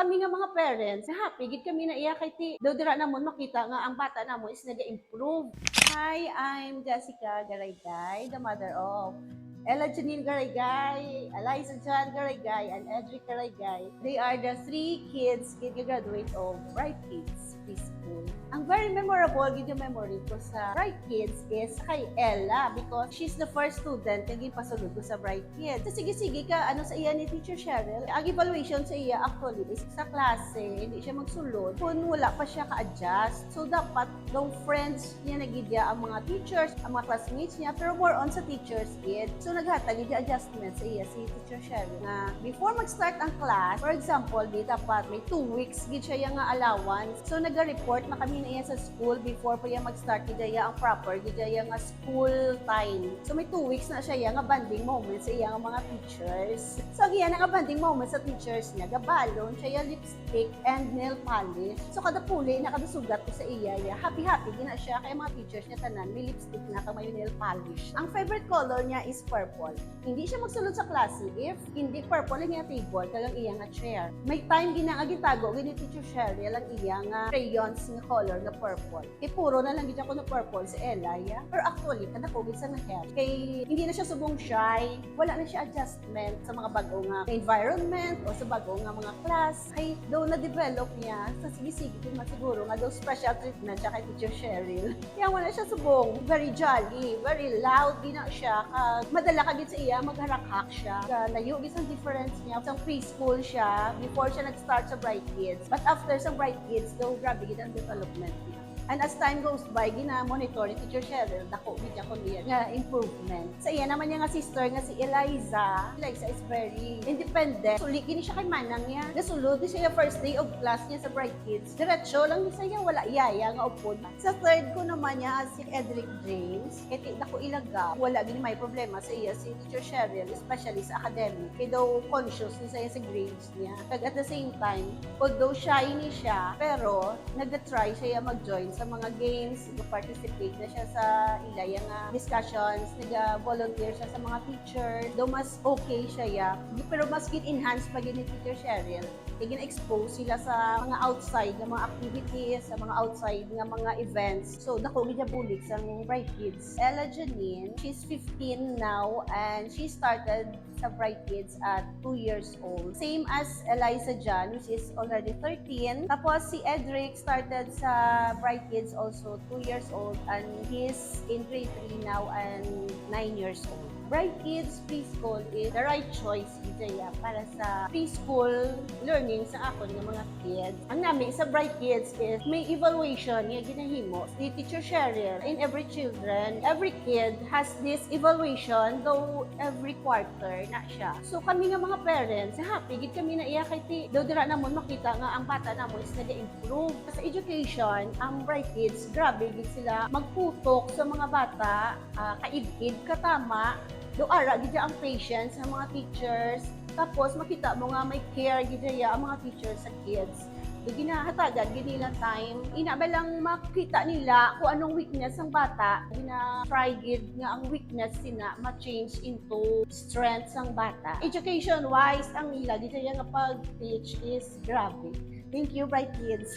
kami nga mga parents, happy gid kami na iya kay ti daw dira namon makita nga ang bata namon is naga-improve. Hi, I'm Jessica Garaygay, the mother of Ella Janine Garaygay, Eliza Jan Garaygay, and Edric Garaygay. They are the three kids graduate of Bright Kids Preschool. Ang very memorable gid yung memory ko sa Bright Kids is kay Ella because she's the first student nga gipasulod ko sa Bright Kids. So, sige-sige ka ano sa iya ni Teacher Cheryl. Ang evaluation sa iya actually is sa klase, hindi siya magsulod kung wala pa siya ka-adjust. So dapat daw friends niya nagidya ang mga teachers, ang mga classmates niya, pero more on sa teachers kid. So naghatag gid adjustment sa iya si Teacher Cheryl na before mag-start ang class, for example, di dapat may 2 weeks gid siya nga allowance. So naga-report na kami na iya sa school before pa iya mag-start gid iya ang proper gid iya nga school time. So may 2 weeks na siya nga bonding moment sa iya nga mga teachers. So iya nga bonding moment sa teachers niya, gabalon siya lipstick and nail polish. So kada puli na kada sugat ko sa iya, happy gina siya kay mga teachers niya tanan may lipstick na kay may nail polish. Ang favorite color niya is purple. Hindi siya magsulod sa klase if hindi purple ang iya table kagang iya nga chair. May time gina nga gitago gini Teacher Cheryl ang iya nga crayons nga color nga purple. Kay puro na lang gid ako na purple sa Ella, pero actually kada ko gid sa nga hair. Kay hindi na siya subong shy, wala na siya adjustment sa mga bago nga environment o sa bago nga mga class. Ay daw na-develop niya sa sige-sige din masiguro nga daw special treatment siya kay Teacher Cheryl. Kaya wala siya subong, very jolly, very loud din na siya. Madala ka gid sa iya, magharak-hak siya. Layo gid ang difference niya. Sa preschool siya before siya nag-start sa Bright Kids. But after sa Bright Kids, daw grabe gid ang development niya. And as time goes by, gina-monitor ni Teacher Cheryl, dako bigyan ko niya nga improvement. Sa iya naman niya nga sister nga si Eliza. Eliza is very independent. Suli gini siya kay manang niya. Nasulod ni siya first day of class niya sa Bright Kids. Diretso lang ni siya, wala yaya nga upod. Sa third ko naman niya si Edric James. Kaya dako ilaga. Wala gini may problema sa iya si Teacher Cheryl, especially sa academic. Kaya daw conscious ni siya sa grades niya. Kag at the same time, although shy ni siya, pero nag-try siya mag-join sa mga games, nag-participate na siya sa ilaya nga discussions, nag-volunteer siya sa mga teachers, though mas okay siya pero mas enhance pa ni Teacher Cheryl. Gina-expose sila sa mga outside na mga activities, sa mga outside na mga events. So, dako gid bulik sa Bright Kids. Ella Janine, she's 15 now and she started sa Bright Kids at 2 years old. Same as Eliza Jan, which is already 13. Tapos si Edric started sa Bright Kids also 2 years old and he's in grade 3 now and 9 years old. Bright Kids Preschool is the right choice Jaya para sa preschool learning sa akon ng mga kids. Ang namin sa Bright Kids is may evaluation nga ginahimo si Teacher Cheryl in every children. Every kid has this evaluation though every quarter na siya. So kami nga mga parents, happy gid kami na iya kay ti daw dira namon makita nga ang bata namon is naga-improve. Sa education, ang Bright Kids grabe gid sila magputok sa mga bata, kaibid, katama. Do ara gid ang patience ng mga teachers. Tapos makita mo nga may care gid ang mga teachers sa kids. Do ginahatagan gid nila time. Ina ba lang makita nila kung anong weakness ng bata. Gina-try gid nga ang weakness sina ma-change into strength ng bata. Education wise ang ila gid nga pag-teach is grabe. Thank you, Bright Kids.